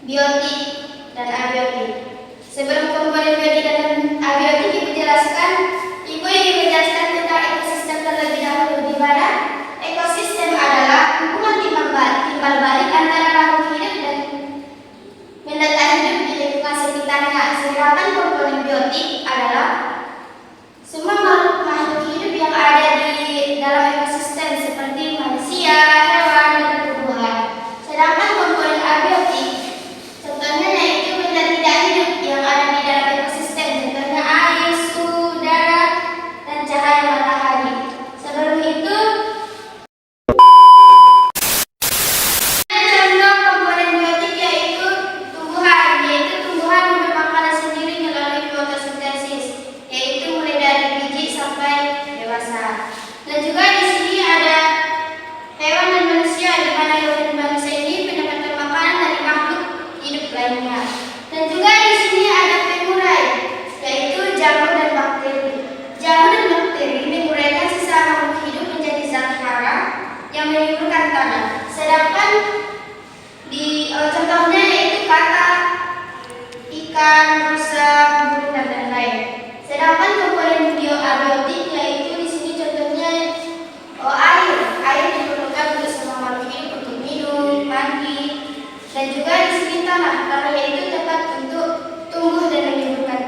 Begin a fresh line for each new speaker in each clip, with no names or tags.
biotik, dan abiotik. Sebelum komponen biotik dan abiotik Ibu jelaskan, Ibu ingin menjelaskan tentang ekosistem terlebih dahulu, di mana ekosistem adalah hubungan timbal balik antara makhluk hidup dan benda tak hidup di lingkungan sekitarnya. Sedangkan komponen biotik adalah semua makhluk hidup yang ada di dalam ekosistem seperti manusia, hewan, dan tumbuhan. Sedangkan komponen abiotik contohnya yaitu benda tidak hidup yang ada di dalam ekosistem, contohnya air, suhu, udara, dan cahaya matahari. Sebelum itu, contoh komponen biotik yaitu tumbuhan memberi makanan sendiri melalui fotosintesis, yaitu mulai dari biji sampai dewasa. Dan juga di sini ada hewan dan manusia, di mana hewan dan manusia ini mendapatkan makanan dari makhluk hidup lainnya. Dan juga di sini ada pengurai, yaitu jamur dan bakteri. Jamur dan bakteri menguraikan sisa makhluk hidup menjadi zat hara yang menimbulkan tanah. Sedangkan di contohnya yaitu kata ikan, rusa, burung, dan lain-lain. Sedangkan komponen abiotik yaitu di sini contohnya air diperlukan untuk semua makhluk hidup untuk minum, mandi, dan juga di sini tanah yaitu tempat untuk tumbuh dan menimbulkan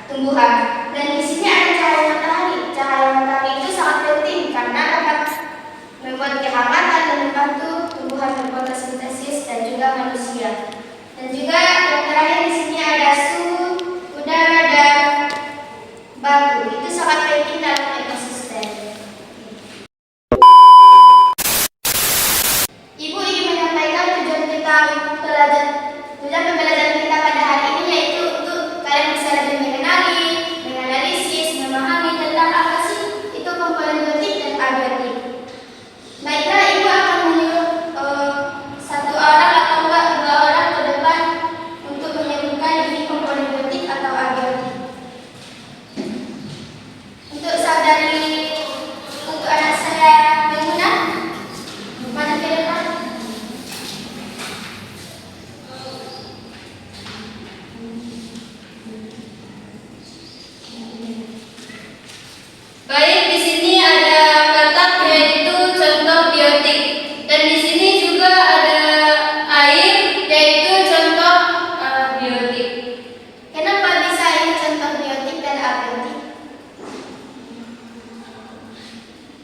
tumbuhan. Dan di sini ada cahaya matahari. Cahaya matahari itu sangat penting karena dapat membuat kehangatan dan membantu tumbuhan berfotosintesis dan juga manusia. Dan juga yang terakhir di sini ada suhu, udara, dan batu. Itu sangat penting dalam ekosistem. Ibu ingin menyampaikan tujuan pembelajaran kita pada hari ini, yaitu untuk kalian bisa lebih mengenali, menganalisis, memahami tentang apa sih itu komponen biotik dan abiotik. Baiklah, Ibu akan menyuruh satu orang atau dua orang ke depan untuk menyebutkan ini komponen biotik atau abiotik. Untuk anak saya Maimuna, mana ke depan? Baik, di sini ada katak yaitu contoh biotik, dan di sini juga ada air yaitu contoh biotik. Kenapa bisa ini contoh biotik dan abiotik?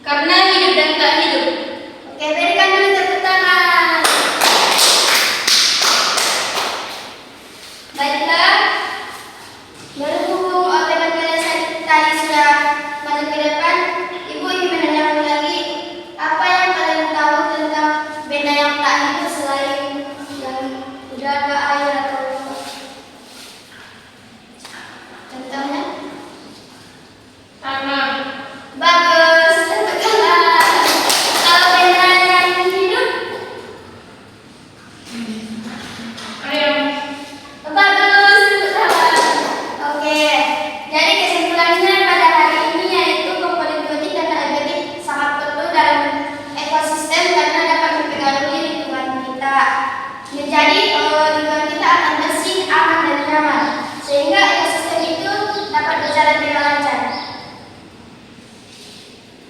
Karena hidup dan tak hidup. Oke, berikan dulu tepuk tangan. Baiklah, berhubung teman-teman saya tadi sudah maju ke depan, Ibu ingin menanyakan lagi apa yang kalian tahu tentang benda yang tak hidup selain yang udara, air, atau contohnya tanah. Bagus, tepuk tangan. Kalau benda yang hidup, air. Bagus, tepuk tangan. Oke, jadi kesimpulannya pada hari ini yaitu komponen biotik dan abiotik sangat perlu dalam ekosistem karena dapat mempengaruhi lingkungan kita. Menjadi lingkungan kita akan bersih, aman, dan nyaman, sehingga ekosistem itu dapat berjalan dengan lancar.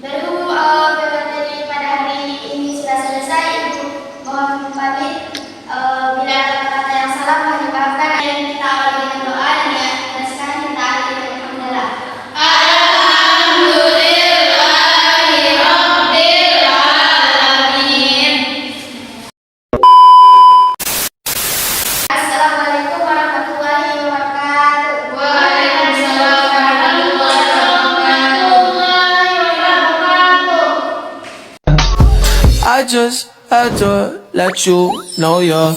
Berhubung materi pada hari ini sudah selesai, Ibu mohon pamit. Bila ada kata-kata yang salah mohon dimaafkan. Dan kita awali dengan doa, dan sekarang kita akhiri dengan hamdalah. Assalamualaikum warahmatullahi wabarakatuh. Waalaikumsalam warahmatullahi wabarakatuh.
I just had to let you know you're